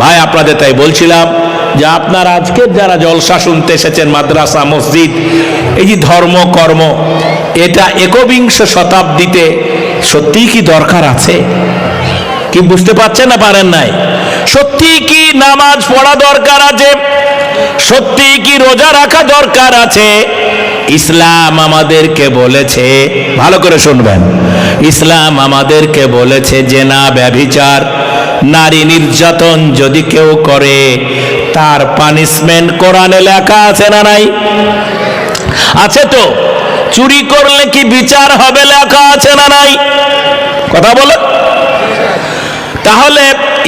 ভাই আপনাদের তাই বলছিলাম যে আপনারা আজকের যারা জলসা শুনতে এসেছেন, মাদ্রাসা, মসজিদ, এই যে ধর্ম কর্ম, এটা একবিংশ শতাব্দীতে সত্যিই কি দরকার আছে? কি বুঝতে পারছেন না পারেন নাই? সত্যি কি নামাজ পড়া দরকার আছে? সত্যি কি রোজা রাখা দরকার আছে? ইসলাম আমাদেরকে বলেছে, ভালো করে শুনবেন, ইসলাম আমাদেরকে বলেছে যে না, ব্যভিচার, নারী নির্যাতন যদি কেউ করে তার পানিশমেন্ট কোরআনে লেখা আছে না নাই? আছে তো। চুরি করলে কি বিচার হবে, লেখা আছে না নাই? কথা বলো। তাহলে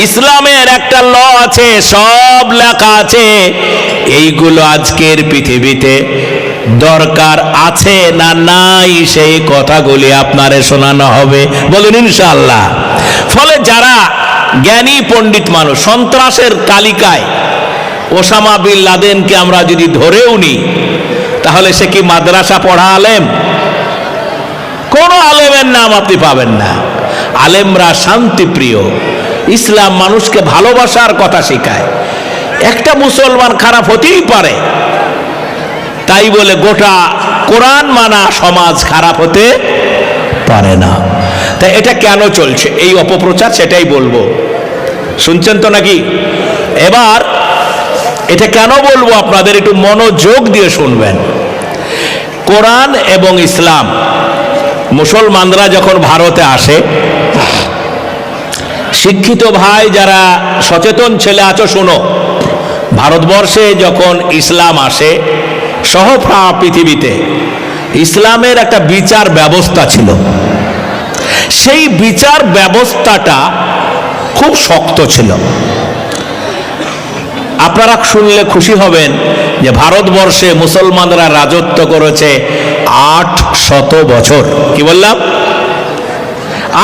ইসলামের একটা ল আছে, সব লেখা আছে। এইগুলো আজকের পৃথিবীতে দরকার আছে না নাই, সেই কথাগুলি আপনারে শোনানো হবে, বলুন ইনশাআল্লাহ। ফলে যারা জ্ঞানী পণ্ডিত মানুষ, সন্ত্রাসের তালিকায় ওসামা বিন লাদেনকে আমরা যদি ধরেও নিই, তাহলে সে কি মাদ্রাসা পড়া আলেম? কোনো আলেমের নাম আপনি পাবেন না। আলেমরা শান্তিপ্রিয়, ইসলাম মানুষকে ভালোবাসার কথা শেখায়। একটা মুসলমান খারাপ হতেই পারে, তাই বলে গোটা কোরআন মানা সমাজ খারাপ হতে পারে না। তাই এটা কেন চলছে এই অপপ্রচার, সেটাই বলবো। শুনছেন তো নাকি? এবার এটা কেন বলবো আপনাদের একটু মনোযোগ দিয়ে শুনবেন। কোরআন এবং ইসলাম, মুসলমানরা যখন ভারতে আসে, শিক্ষিত ভাই যারা সচেতন ছেলে আছো শোনো, ভারতবর্ষে যখন ইসলাম আসে, সহ পৃথিবীতে ইসলামের একটা বিচার ব্যবস্থা ছিল। সেই বিচার ব্যবস্থাটা খুব শক্ত ছিল। আপনারা শুনলে খুশি হবেন যে ভারতবর্ষে মুসলমানরা রাজত্ব করেছে 800 বছর। কি বললাম?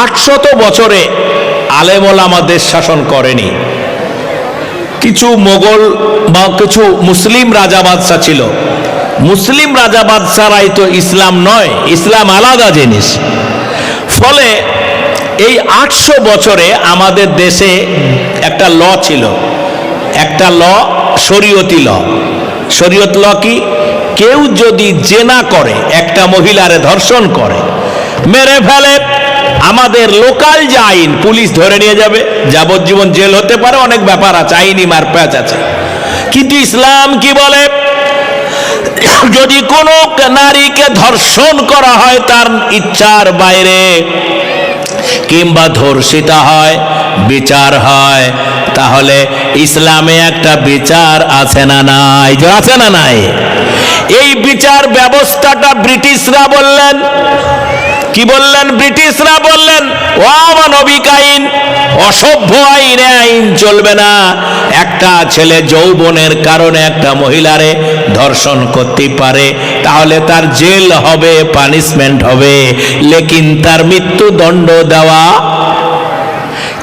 800 বছরে আলেম ওলামা দেশ শাসন করেনি। কিছু মোগল বা কিছু মুসলিম রাজা বাদশাহ ছিল। মুসলিম রাজা বাদশাহরাই তো ইসলাম নয়, ইসলাম আলাদা জিনিস। ফলে এই 800 বছরে আমাদের দেশে একটা ল ছিল, একটা ল, শরীয়তি ল। শরীয়ত ল কি? কেউ যদি জেনা করে, একটা মহিলারে ধর্ষণ করে, মেরে ফেলে, আমাদের লোকাল যে আইন, পুলিশ ধরে নিয়ে যাবে, যাবজ্জীবন জেল হতে পারে, অনেক ব্যাপার আছে, আইনি মারপ্যাচ আছে। কিন্তু ইসলাম কি বলে? যদি কোনো নারীকে ধর্ষণ করা হয় তার ইচ্ছার বাইরে, কিংবা ধর্ষিতা হয়, বিচার হয়, তাহলে ইসলামে একটা বিচার আছে না নাই? আছে না নাই? এই বিচার ব্যবস্থাটা ব্রিটিশরা বললেন, কি বললেন? ব্রিটিশরা বললেন অমানবিক আইন, অসভ্য আইন, আইন চলবে না। একটা ছেলে যৌবনের কারণে একটা মহিলারে ধর্ষণ করতে পারে, তাহলে তার জেল হবে, পানিশমেন্ট হবে, লেকিন তার মৃত্যুদণ্ড দেওয়া।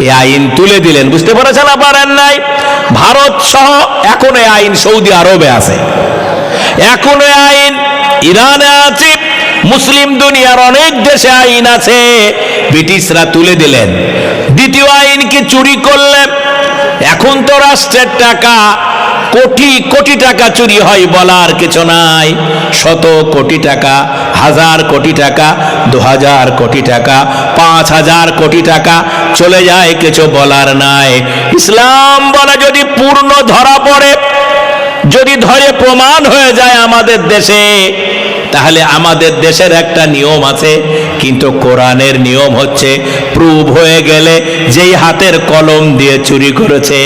এই আইন তুলে দিলেন। বুঝতে পেরেছেন না পারেন নাই? ভারত সহ এখন এই আইন সৌদি আরবে আছে, এখন এই আইন ইরানে আছে, মুসলিম দুনিয়ার অনেক দেশে আইন আছে। ব্রিটিশরা তুলে দিলেন। দ্বিতীয় আইন কি? চুরি করলে, এখন তো রাষ্ট্রের টাকা, কোটি কোটি টাকা চুরি হয়, বলার কিছু নাই। 100 কোটি টাকা, 1000 কোটি টাকা, 2000 কোটি টাকা, 5000 কোটি টাকা চলে যায়, কিছু বলার নাই। ইসলাম বলে যদি পূর্ণ ধরা পড়ে, যদি ধরে প্রমাণ হয়ে যায় আমাদের দেশে, তাহলে আমাদের দেশের একটা নিয়ম আছে, কিন্তু কোরআনের নিয়ম হচ্ছে প্রুভ হয়ে গেলে যেই হাতের কলম দিয়ে চুরি করেছে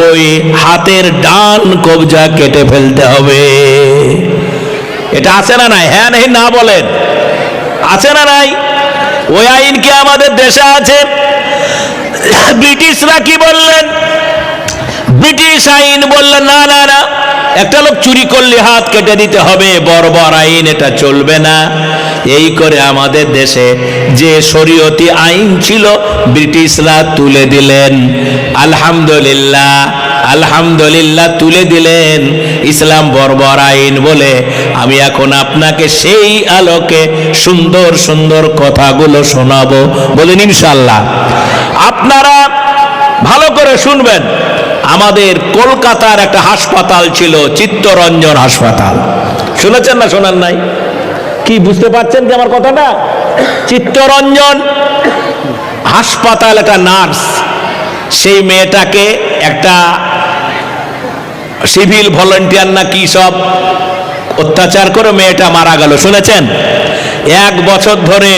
ওই হাতের ডান কবজা কেটে ফেলতে হবে। এটা আছে না নাই? হ্যাঁ নেই না বলেন? আছে না নাই? ওই আইন কি আমাদের দেশে আছে? ব্রিটিশরা কি বললেন? ব্রিটিশ আইন বললেন না না না, একটা লোক চুরি করলে হাত কেটে দিতে হবে, বর্বর আইন, এটা চলবে না। এই করে আমাদের দেশে যে শরীয়তি আইন ছিল ব্রিটিশরা তুলে দিলেন। আলহামদুলিল্লাহ, আলহামদুলিল্লাহ তুলে দিলেন। ইসলাম বর্বর আইন বলে আমি এখন আপনাকে সেই আলোকে সুন্দর সুন্দর কথাগুলো শোনাবো, বলেন ইনশাআল্লাহ। আপনারা ভালো করে শুনবেন, আমাদের কলকাতার একটা হাসপাতাল ছিল, চিত্তরঞ্জন হাসপাতাল। শুনেছেন না শোনার নাই? কি বুঝতে পারছেন কি আমার কথাটা? চিত্তরঞ্জন হাসপাতাল, একটা নার্স, সেই মেয়েটাকে একটা সিভিল ভলেন্টিয়ার না কি সব অত্যাচার করে মেয়েটা মারা গেল। শুনেছেন? 1 বছর ধরে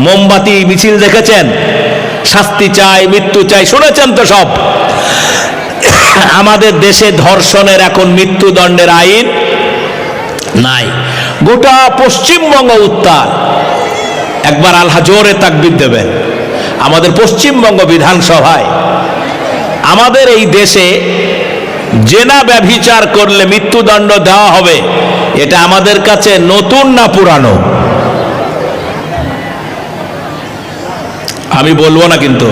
মোমবাতি মিছিল দেখেছেন, শাস্তি চাই, মৃত্যু চাই, শুনেছেন তো সব। আমাদের দেশে ধর্ষণের এখন মৃত্যুদণ্ডের আইন নাই, গোটা পশ্চিমবঙ্গ উত্তাল। একবার আল্লাহ জোরে তাকবীর দেবেন। আমাদের পশ্চিমবঙ্গ বিধানসভায়, আমাদের এই দেশে জেনা ব্যভিচার করলে মৃত্যুদণ্ড দেওয়া হবে, এটা আমাদের কাছে নতুন না পুরানো? আমি বলবো না, কিন্তু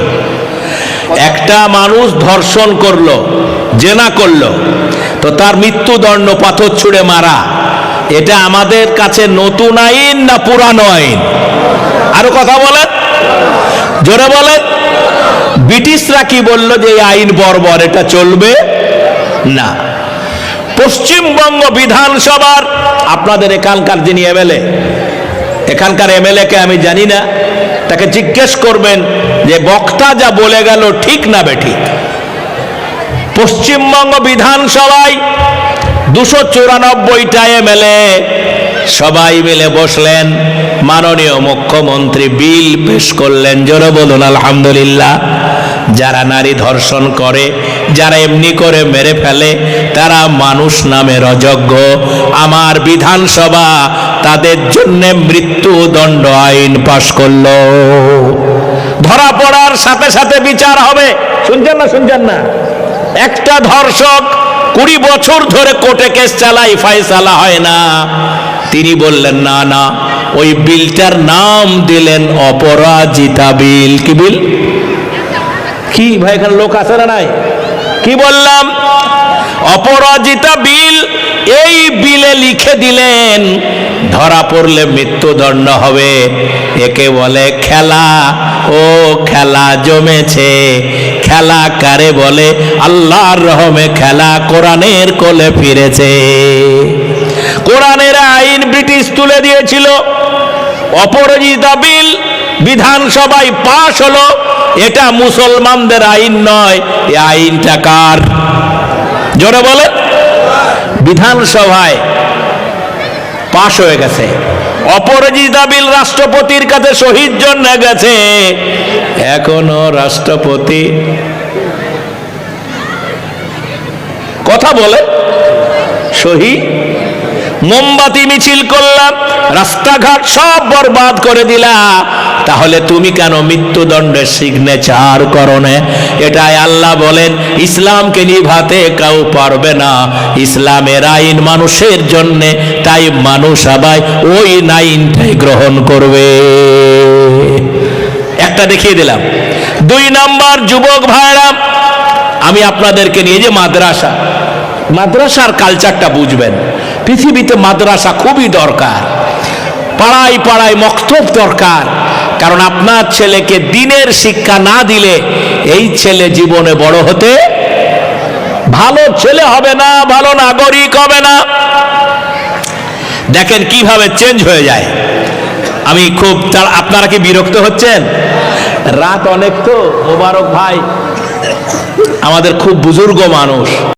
একটা মানুষ ধর্ষণ করলো, জেনা করলো, তো তার মৃত্যুদণ্ড, পাথর ছুঁড়ে মারা, এটা আমাদের কাছে নতুন আইন না পুরানো আইন? আরো কথা বলেন, জোরে বলেন। ব্রিটিশরা কি বলল? যে এই আইন বর্বর, এটা চলবে না। পশ্চিমবঙ্গ বিধানসভার আপনাদের এখানকার যিনি এমএলএ, এখানকার এমএলএ কে আমি জানি না, তাকে জিজ্ঞেস করবেন যে বক্তা যা বলে গেল ঠিক না বেঠিক। পশ্চিমবঙ্গ বিধানসভায় 294টা এমএলএ সবাই মিলে বসলেন, মাননীয় মুখ্যমন্ত্রী বিল পেশ করলেন। জোরে বলুন আলহামদুলিল্লাহ। যারা নারী ধর্ষণ করে, যারা এমনি করে মেরে ফেলে, তারা মানুষ নামের অযোগ্য। আমার বিধানসভা তাদের জন্য মৃত্যুদণ্ড আইন পাশ করলো। ধরা পড়ার সাথে সাথে বিচার হবে। শুনছেন না? শুনছেন না? একটা ধর্ষক 20 বছর ধরে কোর্টে কেস চালাই, ফায়সালা হয় না। তিনি বললেন না না, ওই বিলটার নাম দিলেন অপরাজিতা বিল। কি বিল? কি ভাই, এখানে লোক আছে না নাই? কি বললাম? অপরাজিতা বিল। এই বিলে লিখে দিলেন ধরা পড়লে মৃত্যুদণ্ড হবে। একে বলে খেলা। ও খেলা জমেছে। খেলা কারে বলে? আল্লাহর রহমে খেলা কোরআনের কোলে ফিরেছে। কোরআনের আইন ব্রিটিশ তুলে দিয়েছিল। অপরাজিতা বিল বিধানসভায় পাশ হলো। এটা মুসলমানদের আইন নয়, এই আইনটা কার? জোরে বলে। বিধানসভায় পাশ হয়ে গেছে। অপরাজিতা বিল রাষ্ট্রপতির কাছে শহীদ জন্য গেছে, এখনো রাষ্ট্রপতি কথা বলে শহীদ। মোমবাতি মিছিল করলাম, রাস্তাঘাট সব বরবাদ করে দিলা, তাহলে তুমি কেন মৃত্যুদণ্ডের সিগনেচার করো না? এটাই আল্লাহ বলেন, ইসলামকে নিভাতে কেউ পারবে না। ইসলামের আইন মানুষের জন্য, তাই মানুষ আবার ওই আইনটাই গ্রহণ করবে। একটা দেখিয়ে দিলাম। 2 নাম্বার, যুবক ভাইরা, আমি আপনাদেরকে নিয়ে যে মাদ্রাসা, মাদ্রাসার কালচারটা বুঝবেন। পৃথিবীতে মাদ্রাসা খুবই দরকার, পাড়ায় পাড়ায় মক্তব দরকার। কারণ আপনার ছেলেকে দিনের শিক্ষা না দিলে এই ছেলে জীবনে বড় হতে ভালো ছেলে হবে না, ভালো নাগরিক হবে না। দেখেন কিভাবে চেঞ্জ হয়ে যায়। আমি খুব, আপনারা কি বিরক্ত হচ্ছেন? রাত অনেক তো। মোবারক ভাই আমাদের খুব বুজুর্গ মানুষ।